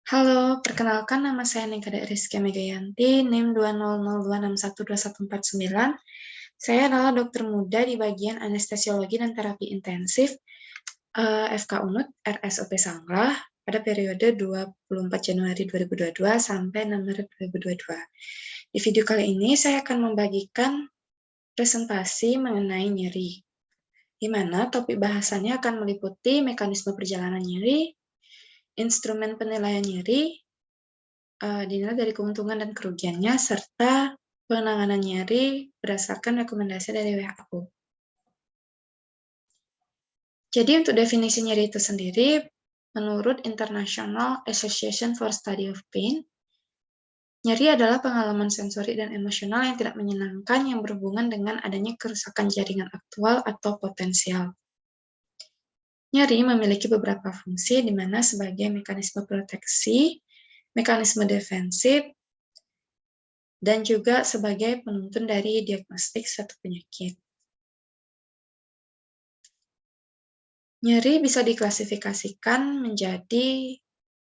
Halo, perkenalkan nama saya Nikada Rizky Megayanti, NIM 20026121449. Saya adalah dokter muda di bagian anestesiologi dan terapi intensif FK Unut RSUP Sanglah pada periode 24 Januari 2022 sampai 6 Maret 2022. Di video kali ini saya akan membagikan presentasi mengenai nyeri, di mana topik bahasannya akan meliputi mekanisme perjalanan nyeri, instrumen penilaian nyeri, dinilai dari keuntungan dan kerugiannya, serta penanganan nyeri berdasarkan rekomendasi dari WHO. Jadi untuk definisi nyeri itu sendiri, menurut International Association for Study of Pain, nyeri adalah pengalaman sensori dan emosional yang tidak menyenangkan yang berhubungan dengan adanya kerusakan jaringan aktual atau potensial. Nyeri memiliki beberapa fungsi, di mana sebagai mekanisme proteksi, mekanisme defensif, dan juga sebagai penuntun dari diagnostik suatu penyakit. Nyeri bisa diklasifikasikan menjadi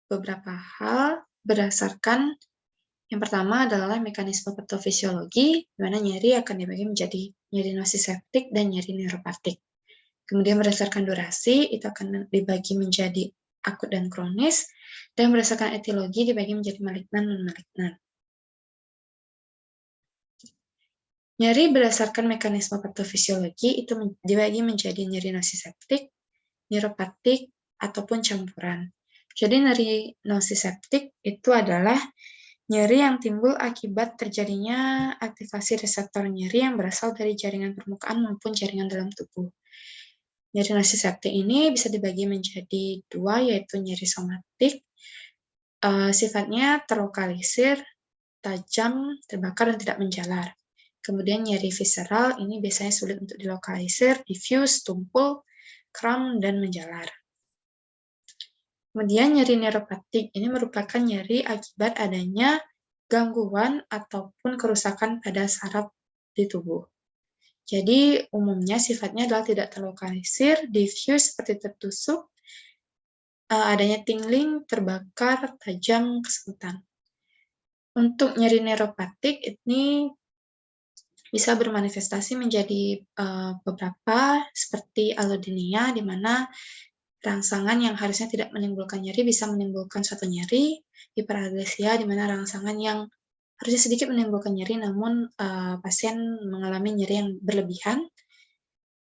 beberapa hal berdasarkan yang pertama adalah mekanisme patofisiologi, di mana nyeri akan dibagi menjadi nyeri nosiseptik dan nyeri neuropatik. Kemudian berdasarkan durasi, itu akan dibagi menjadi akut dan kronis, dan berdasarkan etiologi dibagi menjadi malignan dan non-malignan. Nyeri berdasarkan mekanisme patofisiologi itu dibagi menjadi nyeri nosiseptik, neuropatik, ataupun campuran. Jadi nyeri nosiseptik itu adalah nyeri yang timbul akibat terjadinya aktivasi reseptor nyeri yang berasal dari jaringan permukaan maupun jaringan dalam tubuh. Nyeri nosiseptik ini bisa dibagi menjadi dua, yaitu nyeri somatik, sifatnya terlokalisir, tajam, terbakar, dan tidak menjalar. Kemudian nyeri visceral, ini biasanya sulit untuk dilokalisir, diffuse, tumpul, kram, dan menjalar. Kemudian nyeri neuropatik, ini merupakan nyeri akibat adanya gangguan ataupun kerusakan pada saraf di tubuh. Jadi umumnya sifatnya adalah tidak terlokalisir, diffuse seperti tertusuk, adanya tingling, terbakar, tajam, kesemutan. Untuk nyeri neuropatik ini bisa bermanifestasi menjadi beberapa seperti allodynia, di mana rangsangan yang harusnya tidak menimbulkan nyeri bisa menimbulkan suatu nyeri, hiperaglesia, di mana rangsangan yang harusnya sedikit menimbulkan nyeri namun pasien mengalami nyeri yang berlebihan,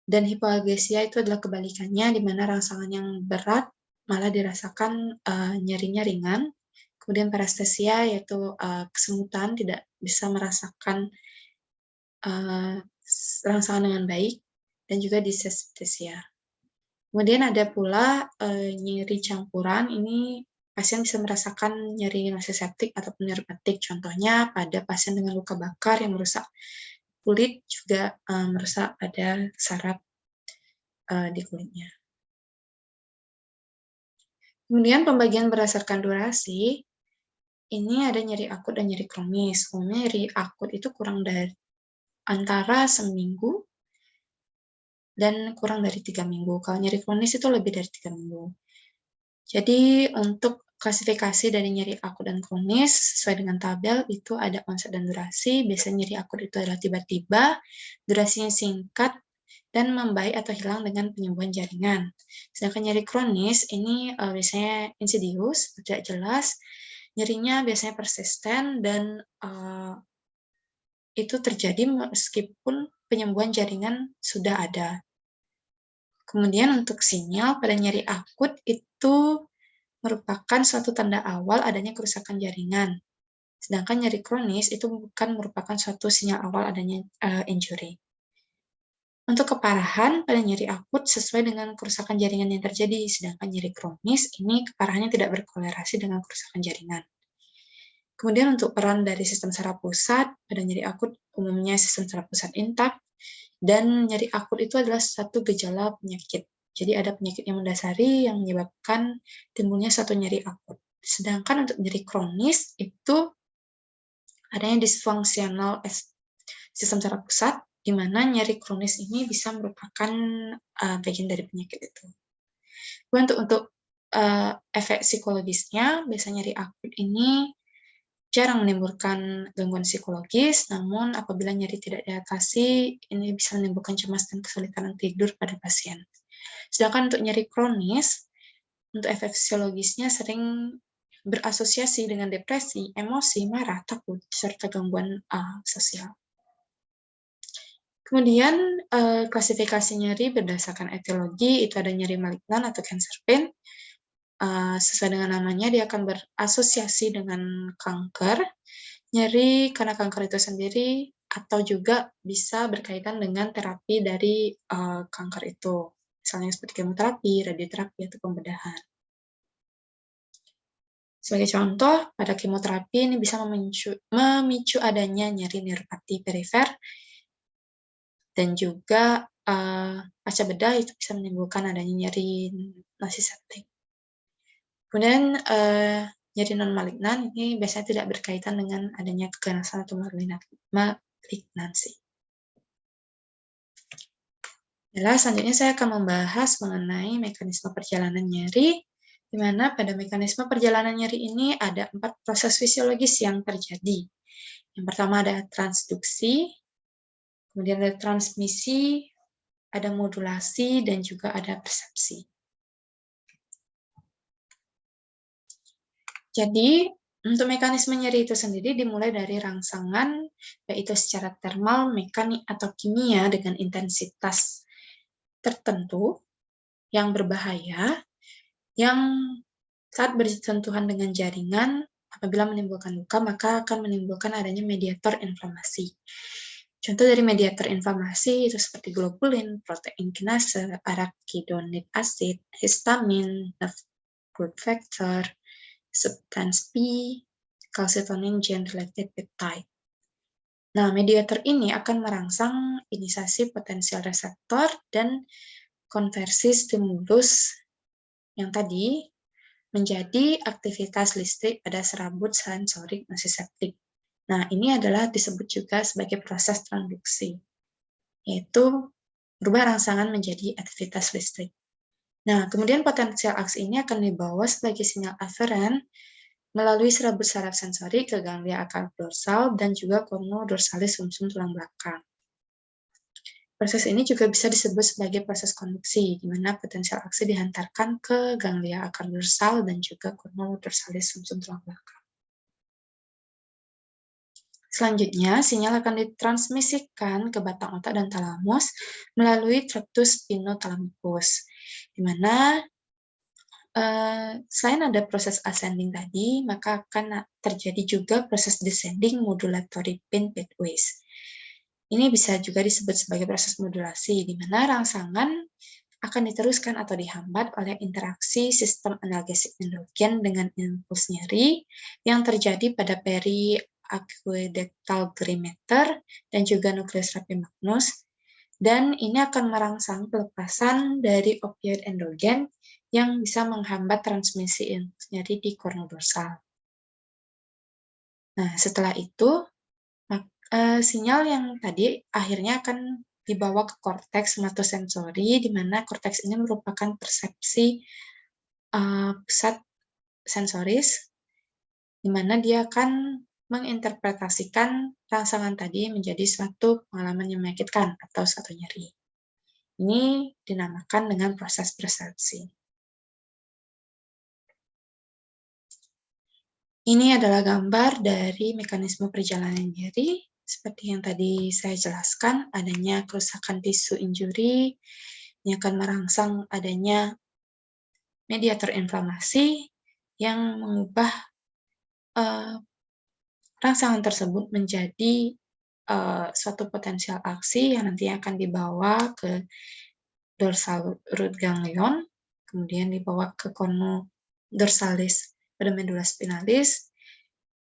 dan hipoaglesia itu adalah kebalikannya, di mana rangsangan yang berat malah dirasakan nyerinya ringan. Kemudian parestesia yaitu kesemutan, tidak bisa merasakan rangsangan dengan baik, dan juga dysesthesia. Kemudian ada pula nyeri campuran, ini pasien bisa merasakan nyeri nosiseptik ataupun neuropatik, contohnya pada pasien dengan luka bakar yang merusak kulit, juga merusak pada saraf di kulitnya. Kemudian pembagian berdasarkan durasi, ini ada nyeri akut dan nyeri kronis. Umumnya nyeri akut itu kurang dari antara seminggu dan kurang dari 3 minggu. Kalau nyeri kronis itu lebih dari 3 minggu. Jadi untuk klasifikasi dari nyeri akut dan kronis sesuai dengan tabel itu ada onset dan durasi. Biasanya nyeri akut itu adalah tiba-tiba, durasinya singkat, dan membaik atau hilang dengan penyembuhan jaringan. Sedangkan nyeri kronis ini biasanya insidius, tidak jelas, nyerinya biasanya persisten, dan itu terjadi meskipun penyembuhan jaringan sudah ada. Kemudian untuk sinyal pada nyeri akut itu merupakan suatu tanda awal adanya kerusakan jaringan. Sedangkan nyeri kronis itu bukan merupakan suatu sinyal awal adanya injury. Untuk keparahan pada nyeri akut sesuai dengan kerusakan jaringan yang terjadi, sedangkan nyeri kronis ini keparahannya tidak berkolerasi dengan kerusakan jaringan. Kemudian untuk peran dari sistem saraf pusat pada nyeri akut, umumnya sistem saraf pusat intak, dan nyeri akut itu adalah satu gejala penyakit. Jadi ada penyakit yang mendasari yang menyebabkan timbulnya suatu nyeri akut. Sedangkan untuk nyeri kronis itu adanya disfungsional sistem saraf pusat, di mana nyeri kronis ini bisa merupakan bagian dari penyakit itu. Untuk efek psikologisnya, biasanya nyeri akut ini jarang menimbulkan gangguan psikologis, namun apabila nyeri tidak diatasi, ini bisa menimbulkan cemas dan kesulitan tidur pada pasien. Sedangkan untuk nyeri kronis, untuk efek fisiologisnya sering berasosiasi dengan depresi, emosi, marah, takut, serta gangguan sosial. Kemudian klasifikasi nyeri berdasarkan etiologi, itu ada nyeri malignan atau cancer pain. Sesuai dengan namanya, dia akan berasosiasi dengan kanker, nyeri karena kanker itu sendiri, atau juga bisa berkaitan dengan terapi dari kanker itu, misalnya seperti kemoterapi, radioterapi, atau pembedahan. Sebagai contoh, pada kemoterapi ini bisa memicu adanya nyeri neuropati perifer, dan juga pasca bedah itu bisa menimbulkan adanya nyeri nociceptic. Kemudian nyeri non-malignan ini biasanya tidak berkaitan dengan adanya keganasan atau malignansi. Selanjutnya saya akan membahas mengenai mekanisme perjalanan nyeri, di mana pada mekanisme perjalanan nyeri ini ada 4 proses fisiologis yang terjadi. Yang pertama ada transduksi, kemudian ada transmisi, ada modulasi, dan juga ada persepsi. Jadi, untuk mekanisme nyeri itu sendiri dimulai dari rangsangan, yaitu secara termal, mekanik, atau kimia dengan intensitas tertentu yang berbahaya, yang saat bersentuhan dengan jaringan, apabila menimbulkan luka, maka akan menimbulkan adanya mediator inflamasi. Contoh dari mediator inflamasi itu seperti globulin, protein kinase, arachidonic acid, histamin, nerve growth factor, substance P, calcitonin gene-related peptide. Nah, mediator ini akan merangsang inisiasi potensial reseptor dan konversi stimulus yang tadi menjadi aktivitas listrik pada serabut sensorik nociceptik. Nah, ini adalah disebut juga sebagai proses transduksi, yaitu berubah rangsangan menjadi aktivitas listrik. Nah, kemudian potensial aksi ini akan dibawa sebagai sinyal aferen melalui serabut saraf sensori ke ganglia akar dorsal dan juga cornodorsalis sumsum tulang belakang. Proses ini juga bisa disebut sebagai proses konduksi, di mana potensial aksi dihantarkan ke ganglia akar dorsal dan juga cornodorsalis sumsum tulang belakang. Selanjutnya, sinyal akan ditransmisikan ke batang otak dan talamus melalui tractus spinothalamicus, di mana selain ada proses ascending tadi, maka akan terjadi juga proses descending modulatory pin pathways. Ini bisa juga disebut sebagai proses modulasi, di mana rangsangan akan diteruskan atau dihambat oleh interaksi sistem analgesik endogen dengan impuls nyeri yang terjadi pada periaqueductal perimeter dan juga nucleus rapimagnus, dan ini akan merangsang pelepasan dari opioid endogen yang bisa menghambat transmisi impuls nyeri di cornodorsal. Nah, setelah itu, sinyal yang tadi akhirnya akan dibawa ke korteks somatosensori, di mana korteks ini merupakan persepsi pusat sensoris, di mana dia akan menginterpretasikan rangsangan tadi menjadi suatu pengalaman yang menyakitkan atau suatu nyeri. Ini dinamakan dengan proses persepsi. Ini adalah gambar dari mekanisme perjalanan nyeri. Seperti yang tadi saya jelaskan, adanya kerusakan tisu injuri, ini akan merangsang adanya mediator inflamasi yang mengubah rangsangan tersebut menjadi suatu potensial aksi yang nantinya akan dibawa ke dorsal root ganglion, kemudian dibawa ke cornodorsalis pada medula spinalis,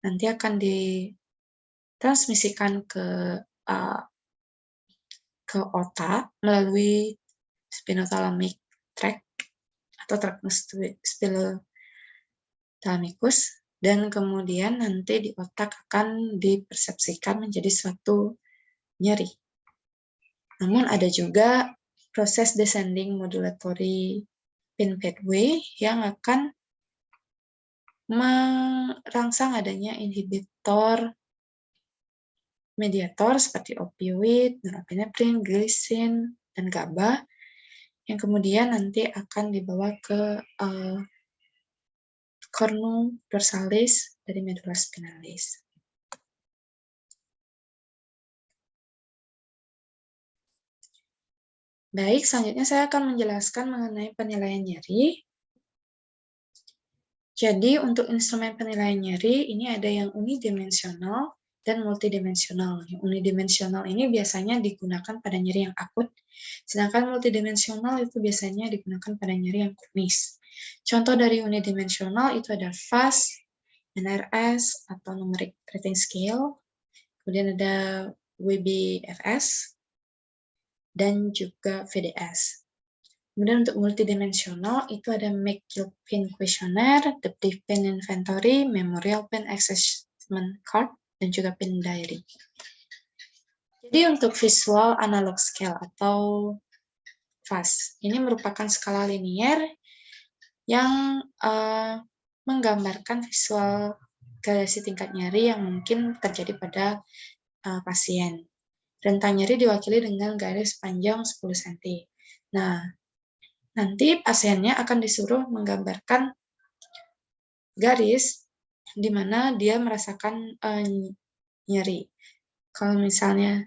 nanti akan ditransmisikan ke otak melalui spinothalamic tract atau tractus spinothalamicus, dan kemudian nanti di otak akan dipersepsikan menjadi suatu nyeri. Namun ada juga proses descending modulatory pain pathway yang akan merangsang adanya inhibitor mediator seperti opioid, norepinefrin, glycine, dan GABA yang kemudian nanti akan dibawa ke cornu dorsalis dari medula spinalis. Baik, selanjutnya saya akan menjelaskan mengenai penilaian nyeri. Jadi, untuk instrumen penilaian nyeri, ini ada yang unidimensional dan multidimensional. Yang unidimensional ini biasanya digunakan pada nyeri yang akut, sedangkan multidimensional itu biasanya digunakan pada nyeri yang kronis. Contoh dari unidimensional itu ada FAS, NRS atau Numeric Rating Scale, kemudian ada WBFS, dan juga VDS. Kemudian untuk multidimensional itu ada McGill-Pain Questionnaire, Adaptive Pain Inventory, Memorial Pain Assessment Card, dan juga Pain Diary. Jadi untuk Visual Analog Scale atau VAS, ini merupakan skala linier yang menggambarkan visual gradasi tingkat nyeri yang mungkin terjadi pada pasien. Rentang nyeri diwakili dengan garis panjang 10 cm. Nah, nanti pasiennya akan disuruh menggambarkan garis di mana dia merasakan nyeri. Kalau misalnya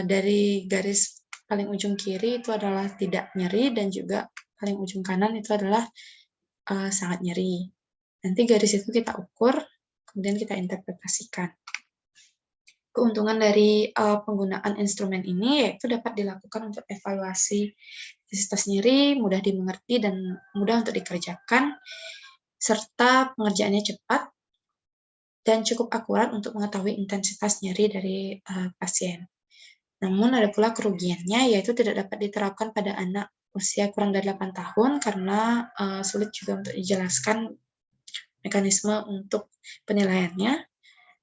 dari garis paling ujung kiri itu adalah tidak nyeri dan juga paling ujung kanan itu adalah sangat nyeri. Nanti garis itu kita ukur, kemudian kita interpretasikan. Keuntungan dari penggunaan instrumen ini yaitu dapat dilakukan untuk evaluasi intensitas nyeri, mudah dimengerti dan mudah untuk dikerjakan, serta pengerjaannya cepat dan cukup akurat untuk mengetahui intensitas nyeri dari pasien. Namun ada pula kerugiannya yaitu tidak dapat diterapkan pada anak usia kurang dari 8 tahun karena sulit juga untuk dijelaskan mekanisme untuk penilaiannya.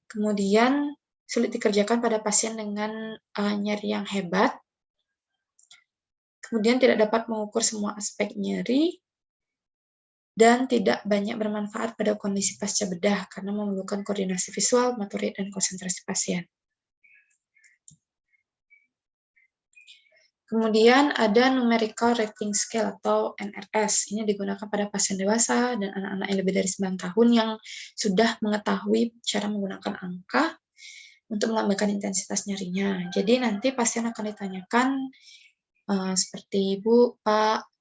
Kemudian sulit dikerjakan pada pasien dengan nyeri yang hebat. Kemudian tidak dapat mengukur semua aspek nyeri dan tidak banyak bermanfaat pada kondisi pasca bedah karena memerlukan koordinasi visual, motorik, dan konsentrasi pasien. Kemudian ada Numerical Rating Scale atau NRS. Ini digunakan pada pasien dewasa dan anak-anak yang lebih dari 9 tahun yang sudah mengetahui cara menggunakan angka untuk melambangkan intensitas nyerinya. Jadi nanti pasien akan ditanyakan seperti Ibu, Pak,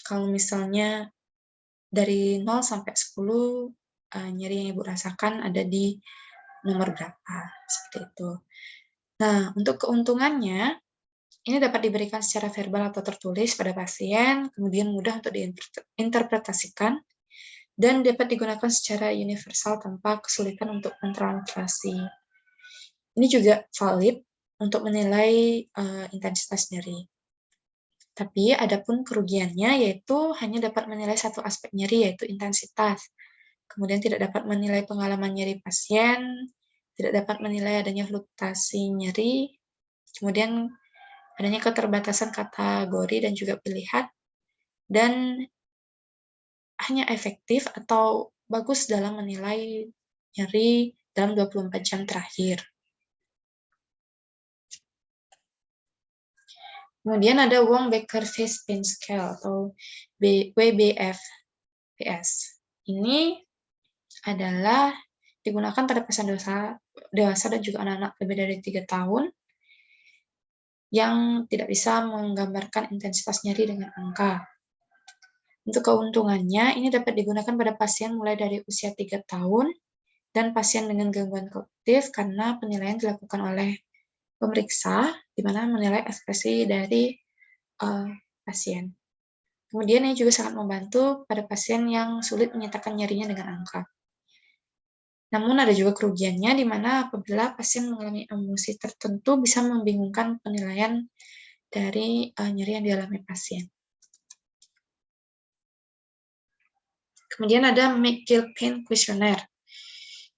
kalau misalnya dari 0 sampai 10 nyeri yang Ibu rasakan ada di nomor berapa, seperti itu. Nah, untuk keuntungannya, ini dapat diberikan secara verbal atau tertulis pada pasien, kemudian mudah untuk diinterpretasikan, dan dapat digunakan secara universal tanpa kesulitan untuk mentranslasi. Ini juga valid untuk menilai intensitas nyeri. Tapi adapun kerugiannya yaitu hanya dapat menilai satu aspek nyeri yaitu intensitas. Kemudian tidak dapat menilai pengalaman nyeri pasien, tidak dapat menilai adanya fluktuasi nyeri, kemudian adanya keterbatasan kategori dan juga pilihan, dan hanya efektif atau bagus dalam menilai nyeri dalam 24 jam terakhir. Kemudian ada Wong-Baker-Face Pain Scale atau WBFPS. Ini adalah digunakan pada pasien dewasa dan juga anak-anak lebih dari 3 tahun yang tidak bisa menggambarkan intensitas nyeri dengan angka. Untuk keuntungannya, ini dapat digunakan pada pasien mulai dari usia 3 tahun dan pasien dengan gangguan kognitif karena penilaian dilakukan oleh pemeriksa, di mana menilai ekspresi dari pasien. Kemudian ini juga sangat membantu pada pasien yang sulit menyatakan nyerinya dengan angka. Namun ada juga kerugiannya, di mana apabila pasien mengalami emosi tertentu bisa membingungkan penilaian dari nyeri yang dialami pasien. Kemudian ada McGill Pain Questionnaire.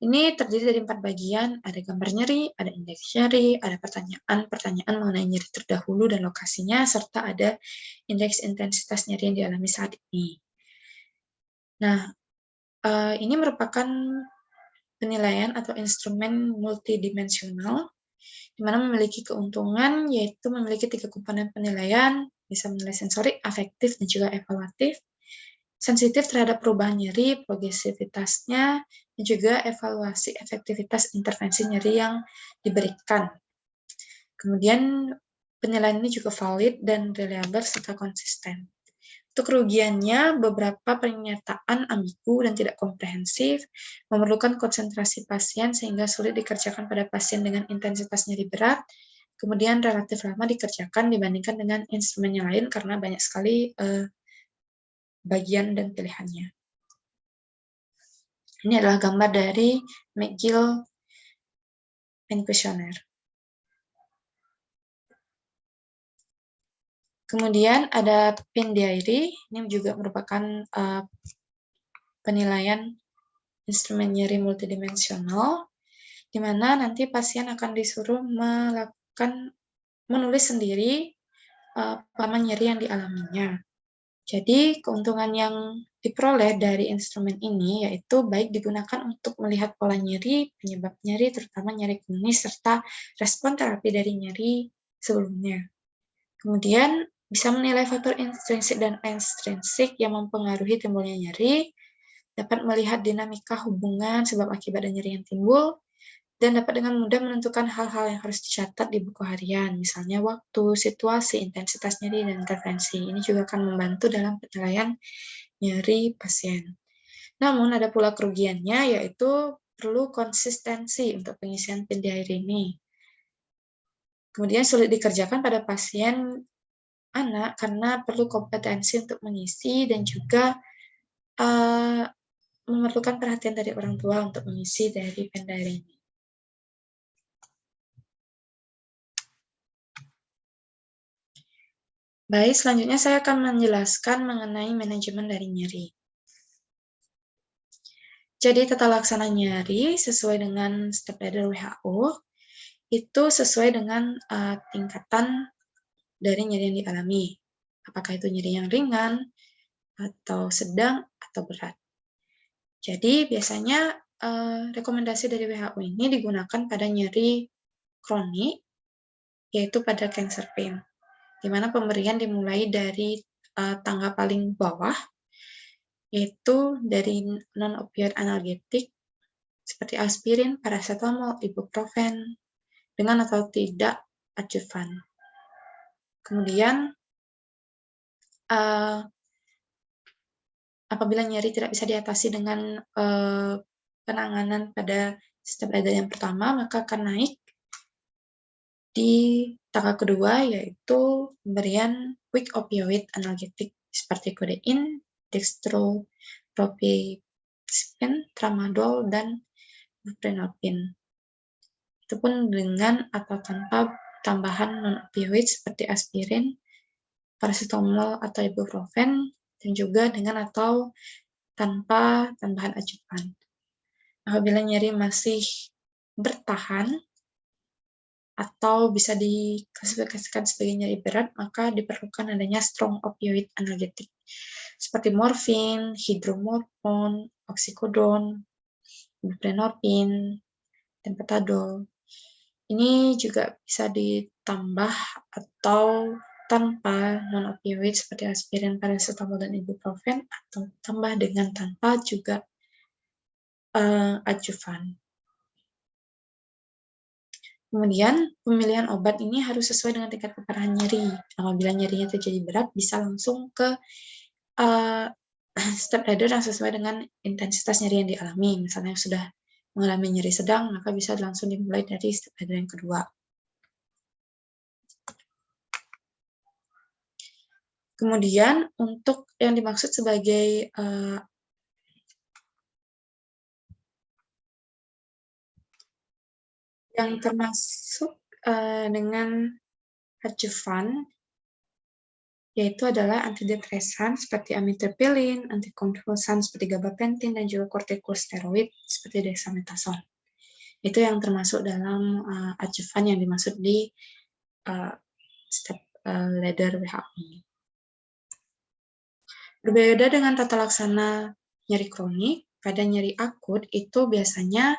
Ini terdiri dari 4 bagian, ada gambar nyeri, ada indeks nyeri, ada pertanyaan-pertanyaan mengenai nyeri terdahulu dan lokasinya, serta ada indeks intensitas nyeri yang dialami saat ini. Nah, ini merupakan penilaian atau instrumen multidimensional, di mana memiliki keuntungan, yaitu memiliki 3 komponen penilaian, bisa menilai sensorik, afektif, dan juga evaluatif, sensitif terhadap perubahan nyeri, progresivitasnya, dan juga evaluasi efektivitas intervensi nyeri yang diberikan. Kemudian penilaian ini juga valid dan reliable serta konsisten. Untuk kerugiannya, beberapa pernyataan ambigu dan tidak komprehensif, memerlukan konsentrasi pasien sehingga sulit dikerjakan pada pasien dengan intensitas nyeri berat, kemudian relatif lama dikerjakan dibandingkan dengan instrumen yang lain karena banyak sekali bagian dan pilihannya. Ini adalah gambar dari McGill Pain Questionnaire. Kemudian ada Pain Diary, ini juga merupakan penilaian instrumen nyeri multidimensional, di mana nanti pasien akan disuruh menulis sendiri pengalaman nyeri yang dialaminya. Jadi, keuntungan yang diperoleh dari instrumen ini yaitu baik digunakan untuk melihat pola nyeri, penyebab nyeri, terutama nyeri kronis, serta respon terapi dari nyeri sebelumnya. Kemudian, bisa menilai faktor intrinsik dan ekstrinsik yang mempengaruhi timbulnya nyeri, dapat melihat dinamika hubungan sebab akibat dan nyeri yang timbul, dan dapat dengan mudah menentukan hal-hal yang harus dicatat di buku harian, misalnya waktu, situasi, intensitas nyeri, dan intervensi. Ini juga akan membantu dalam penilaian nyeri pasien. Namun, ada pula kerugiannya, yaitu perlu konsistensi untuk pengisian Pain Diary ini. Kemudian sulit dikerjakan pada pasien anak karena perlu kompetensi untuk mengisi dan juga memerlukan perhatian dari orang tua untuk mengisi dari Pain Diary ini. Baik, selanjutnya saya akan menjelaskan mengenai manajemen dari nyeri. Jadi, tata laksana nyeri sesuai dengan step ladder WHO itu sesuai dengan tingkatan dari nyeri yang dialami. Apakah itu nyeri yang ringan, atau sedang, atau berat. Jadi, biasanya rekomendasi dari WHO ini digunakan pada nyeri kronik, yaitu pada cancer pain, di mana pemberian dimulai dari tangga paling bawah, yaitu dari non-opioid analgetik seperti aspirin, paracetamol, ibuprofen, dengan atau tidak adjuvan. Kemudian, apabila nyeri tidak bisa diatasi dengan penanganan pada step ladder yang pertama, maka akan naik di tangga kedua, yaitu pemberian weak opioid analgetik seperti kodein, dextromethorphan, tramadol, dan buprenorphine. Itu pun dengan atau tanpa tambahan non-opioid seperti aspirin, paracetamol atau ibuprofen, dan juga dengan atau tanpa tambahan adjuvan. Apabila nyeri masih bertahan atau bisa diklasifikasikan sebagai nyeri berat, maka diperlukan adanya strong opioid analgetik seperti morfin, hidromorphone, oxycodone, buprenorphine, dan petadol. Ini juga bisa ditambah atau tanpa non-opioid seperti aspirin, paracetamol, dan ibuprofen, atau tambah dengan tanpa juga adjuvan. Kemudian, pemilihan obat ini harus sesuai dengan tingkat keparahan nyeri. Apabila nyerinya terjadi berat, bisa langsung ke step ladder yang sesuai dengan intensitas nyeri yang dialami. Misalnya yang sudah mengalami nyeri sedang, maka bisa langsung dimulai dari step ladder yang kedua. Kemudian, untuk yang dimaksud sebagai yang termasuk dengan adjuvan, yaitu adalah antidepresan seperti amitriptilin, antikonvulsan seperti gabapentin, dan juga kortikosteroid seperti dexamethasone. Itu yang termasuk dalam adjuvan yang dimaksud di step ladder WHO. Berbeda dengan tata laksana nyeri kronik, pada nyeri akut itu biasanya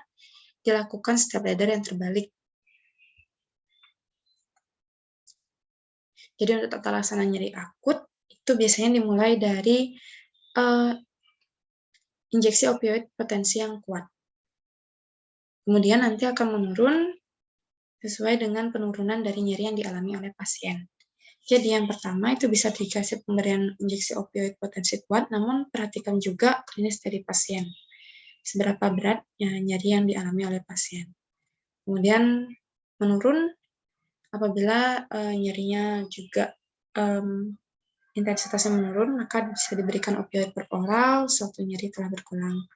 dilakukan step ladder yang terbalik. Jadi untuk tata laksana nyeri akut itu biasanya dimulai dari injeksi opioid potensi yang kuat. Kemudian nanti akan menurun sesuai dengan penurunan dari nyeri yang dialami oleh pasien. Jadi yang pertama itu bisa dikasih pemberian injeksi opioid potensi kuat, namun perhatikan juga klinis dari pasien. Seberapa berat nyeri yang dialami oleh pasien. Kemudian menurun apabila nyerinya juga intensitasnya menurun, maka bisa diberikan opioid per oral sewaktu nyeri telah berkurang.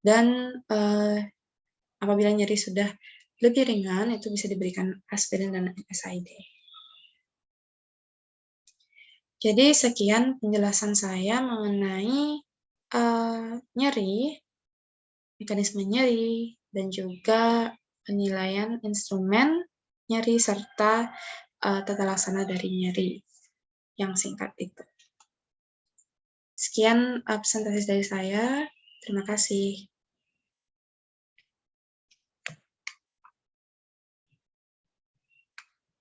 Dan apabila nyeri sudah lebih ringan, itu bisa diberikan aspirin dan NSAID. Jadi sekian penjelasan saya mengenai nyeri, mekanisme nyeri, dan juga penilaian instrumen nyeri serta tata laksana dari nyeri yang singkat itu. Sekian presentasi dari saya. Terima kasih.